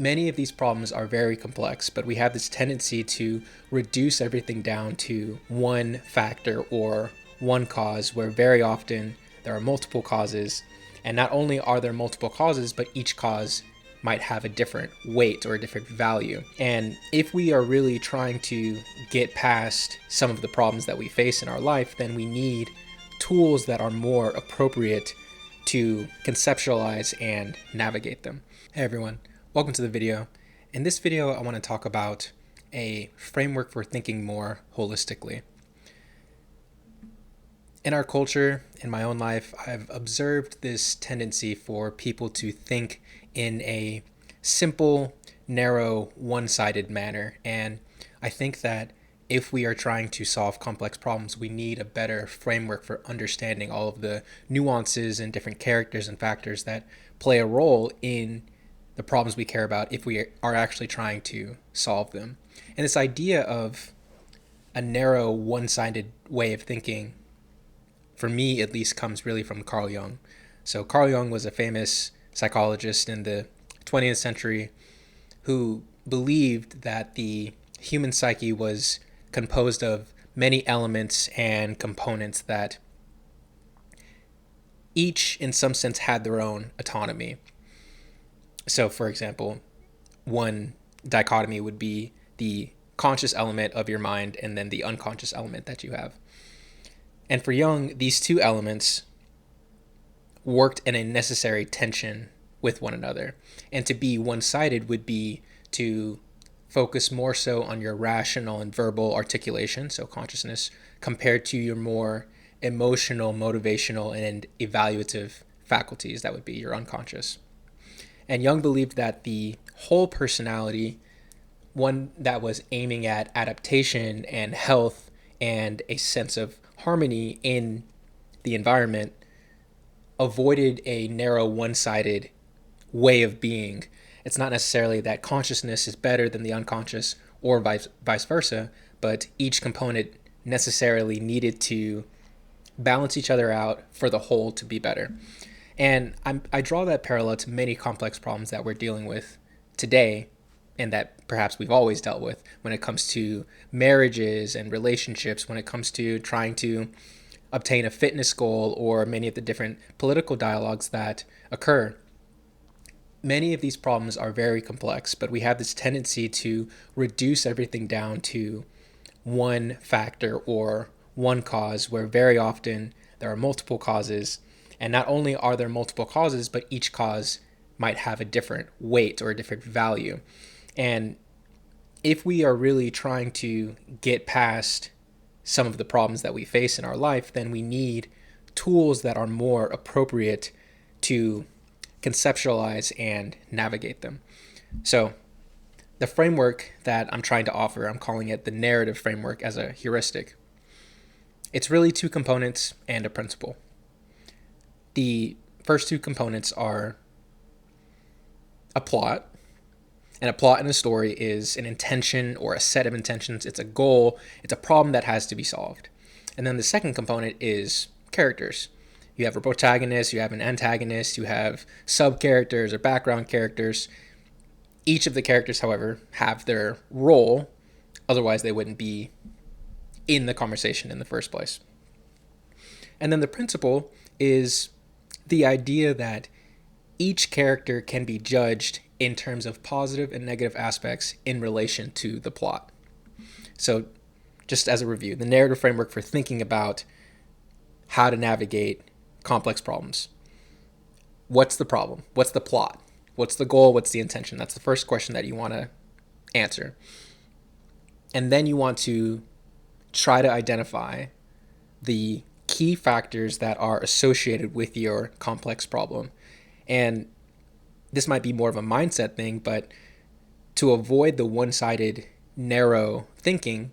Many of these problems are very complex, but we have this tendency to reduce everything down to one factor or one cause, where very often there are multiple causes. And not only are there multiple causes, but each cause might have a different weight or a different value. And if we are really trying to get past some of the problems that we face in our life, then we need tools that are more appropriate to conceptualize and navigate them. Hey everyone, welcome to the video. In this video, I want to talk about a framework for thinking more holistically. In our culture, in my own life, I've observed this tendency for people to think in a simple, narrow, one-sided manner. And I think that if we are trying to solve complex problems, we need a better framework for understanding all of the nuances and different characters and factors that play a role in the problems we care about if we are actually trying to solve them. And this idea of a narrow, one-sided way of thinking, for me at least, comes really from Carl Jung. So Carl Jung was a famous psychologist in the 20th century who believed that the human psyche was composed of many elements and components that each in some sense had their own autonomy. So for example, one dichotomy would be the conscious element of your mind and then the unconscious element that you have. And for Jung, these two elements worked in a necessary tension with one another. And to be one-sided would be to focus more so on your rational and verbal articulation, so consciousness, compared to your more emotional, motivational, and evaluative faculties, that would be your unconscious. And Jung believed that the whole personality, one that was aiming at adaptation and health and a sense of harmony in the environment, avoided a narrow, one-sided way of being. It's not necessarily that consciousness is better than the unconscious or vice versa, but each component necessarily needed to balance each other out for the whole to be better. And I draw that parallel to many complex problems that we're dealing with today and that perhaps we've always dealt with when it comes to marriages and relationships, when it comes to trying to obtain a fitness goal, or many of the different political dialogues that occur. Many of these problems are very complex, but we have this tendency to reduce everything down to one factor or one cause, where very often there are multiple causes. And not only are there multiple causes, but each cause might have a different weight or a different value. And if we are really trying to get past some of the problems that we face in our life, then we need tools that are more appropriate to conceptualize and navigate them. So the framework that I'm trying to offer, I'm calling it the narrative framework as a heuristic. It's really two components and a principle. The first two components are a plot. And a plot in a story is an intention or a set of intentions. It's a goal. It's a problem that has to be solved. And then the second component is characters. You have a protagonist, you have an antagonist, you have sub-characters or background characters. Each of the characters, however, have their role. Otherwise, they wouldn't be in the conversation in the first place. And then the principle is the idea that each character can be judged in terms of positive and negative aspects in relation to the plot. So just as a review, the narrative framework for thinking about how to navigate complex problems. What's the problem? What's the plot? What's the goal? What's the intention? That's the first question that you want to answer. And then you want to try to identify the key factors that are associated with your complex problem. And this might be more of a mindset thing, but to avoid the one-sided, narrow thinking,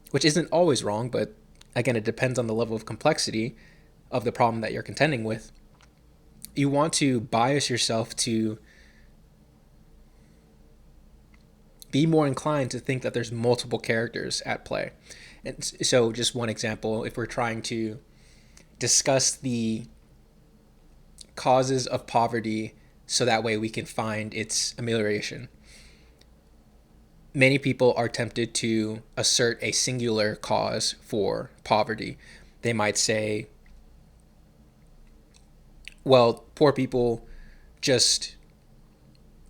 which isn't always wrong, but again, it depends on the level of complexity of the problem that you're contending with, you want to bias yourself to be more inclined to think that there's multiple characters at play. And so just one example, if we're trying to discuss the causes of poverty so that way we can find its amelioration. many people are tempted to assert a singular cause for poverty. They might say, well, poor people just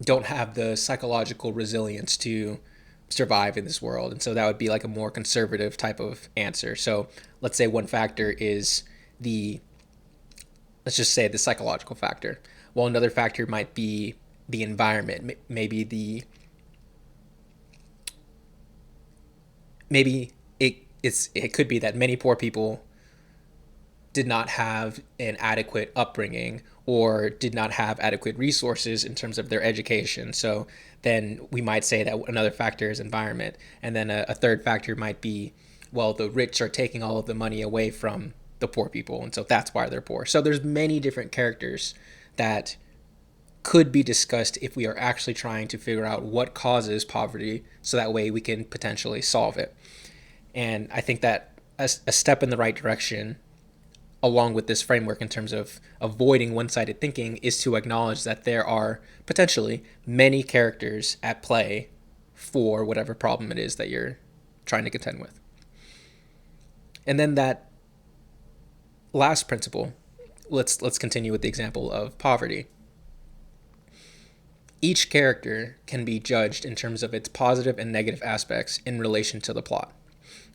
don't have the psychological resilience to survive in this world. And so that would be like a more conservative type of answer. So let's say one factor is the, let's just say the psychological factor. While another factor might be the environment, maybe it could be that many poor people did not have an adequate upbringing or did not have adequate resources in terms of their education. So then we might say that another factor is environment. And then a third factor might be, well, the rich are taking all of the money away from the poor people. And so that's why they're poor. So there's many different characters that could be discussed if we are actually trying to figure out what causes poverty, so that way we can potentially solve it. And I think that a step in the right direction along with this framework in terms of avoiding one-sided thinking is to acknowledge that there are potentially many characters at play for whatever problem it is that you're trying to contend with. And then that last principle, let's continue with the example of poverty. Each character can be judged in terms of its positive and negative aspects in relation to the plot.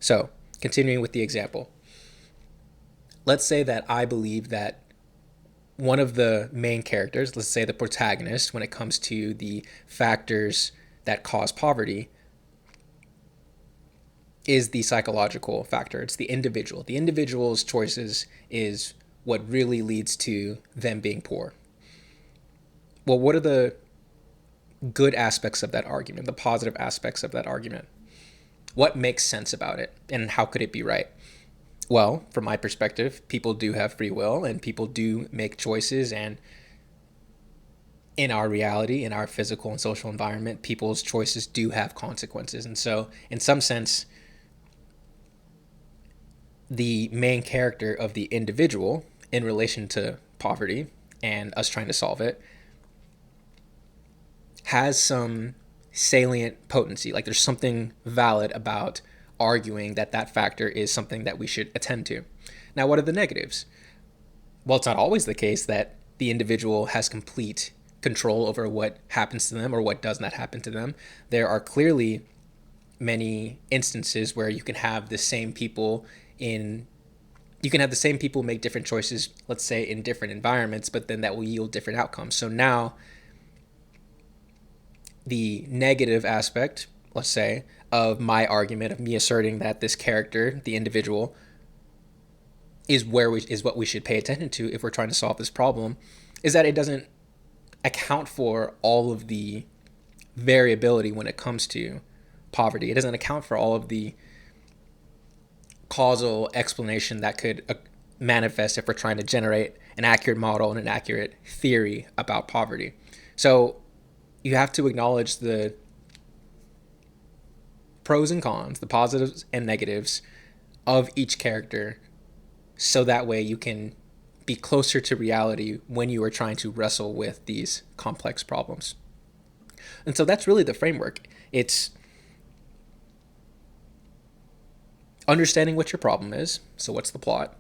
So, continuing with the example, let's say that I believe that one of the main characters, let's say the protagonist, when it comes to the factors that cause poverty, is the psychological factor. It's the individual. The individual's choices is what really leads to them being poor. Well, what are the good aspects of that argument, the positive aspects of that argument? What makes sense about it, and how could it be right? Well, from my perspective, people do have free will and people do make choices, and in our reality, in our physical and social environment, people's choices do have consequences. And so, in some sense, the main character of the individual in relation to poverty and us trying to solve it has some salient potency. Like there's something valid about arguing that that factor is something that we should attend to. Now, what are the negatives? Well, it's not always the case that the individual has complete control over what happens to them or what does not happen to them. There are clearly many instances where you can have the same people make different choices, let's say in different environments, but then that will yield different outcomes. So now the negative aspect, let's say, of my argument, of me asserting that this character, the individual, is what we should pay attention to if we're trying to solve this problem, is that it doesn't account for all of the variability when it comes to poverty. It doesn't account for all of the causal explanation that could manifest if we're trying to generate an accurate model and an accurate theory about poverty. So you have to acknowledge the pros and cons, the positives and negatives of each character, so that way you can be closer to reality when you are trying to wrestle with these complex problems. And so that's really the framework. It's understanding what your problem is. So what's the plot?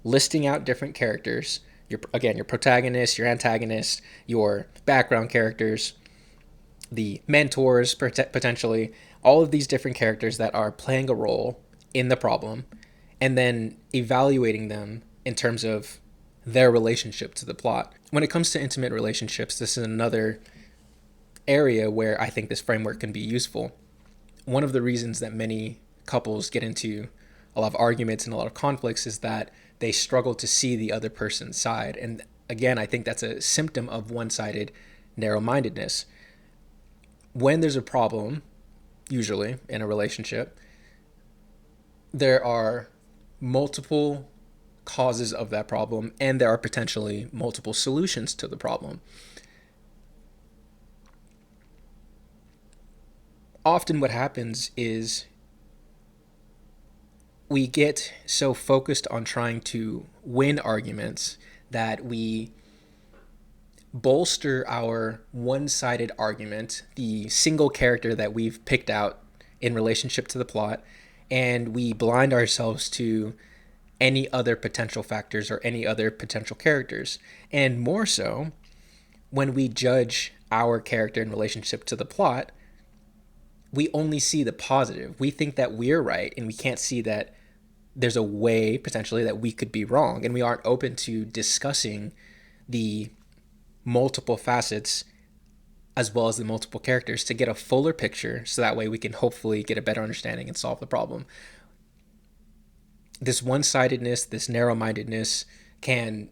Listing out different characters, your protagonist, your antagonist, your background characters, the mentors potentially, all of these different characters that are playing a role in the problem, and then evaluating them in terms of their relationship to the plot. When it comes to intimate relationships, this is another area where I think this framework can be useful. One of the reasons that many couples get into a lot of arguments and a lot of conflicts is that they struggle to see the other person's side. And again, I think that's a symptom of one-sided narrow-mindedness. When there's a problem, usually in a relationship, there are multiple causes of that problem, and there are potentially multiple solutions to the problem. Often what happens is we get so focused on trying to win arguments that we bolster our one-sided argument, the single character that we've picked out in relationship to the plot, and we blind ourselves to any other potential factors or any other potential characters. And more so, when we judge our character in relationship to the plot, we only see the positive. We think that we're right, and we can't see that there's a way potentially that we could be wrong, and we aren't open to discussing the multiple facets as well as the multiple characters to get a fuller picture, so that way we can hopefully get a better understanding and solve the problem. This one-sidedness, this narrow-mindedness can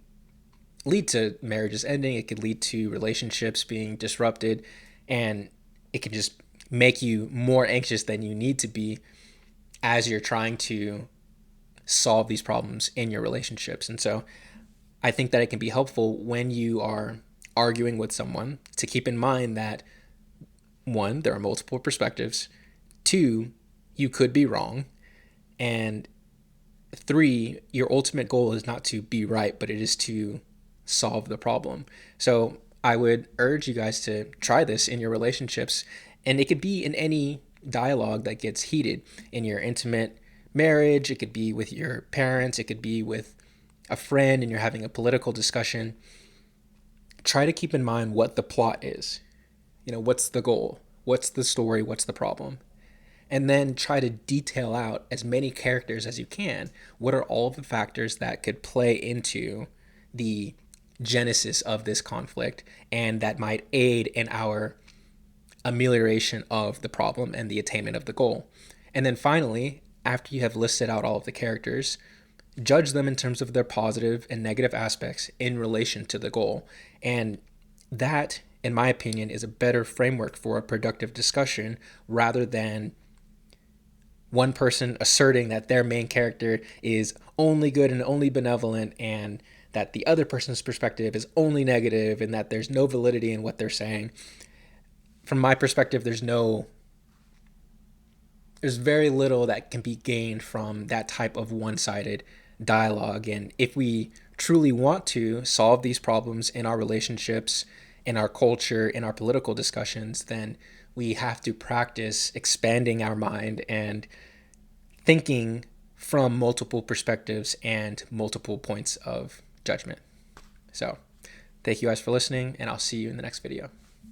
lead to marriages ending. It could lead to relationships being disrupted, and it can just make you more anxious than you need to be as you're trying to solve these problems in your relationships. And so I think that it can be helpful when you are arguing with someone to keep in mind that, one, there are multiple perspectives, two, you could be wrong, and three, your ultimate goal is not to be right, but it is to solve the problem. So I would urge you guys to try this in your relationships, and it could be in any dialogue that gets heated in your intimate marriage. It could be with your parents. It could be with a friend and you're having a political discussion. Try to keep in mind what the plot is. What's the goal? What's the story? What's the problem? And then try to detail out as many characters as you can. What are all of the factors that could play into the genesis of this conflict and that might aid in our amelioration of the problem and the attainment of the goal? And then finally, after you have listed out all of the characters, judge them in terms of their positive and negative aspects in relation to the goal. And that, in my opinion, is a better framework for a productive discussion, rather than one person asserting that their main character is only good and only benevolent, and that the other person's perspective is only negative, and that there's no validity in what they're saying. From my perspective, there's very little that can be gained from that type of one-sided dialogue. And if we truly want to solve these problems in our relationships, in our culture, in our political discussions, then we have to practice expanding our mind and thinking from multiple perspectives and multiple points of judgment. So thank you guys for listening, and I'll see you in the next video.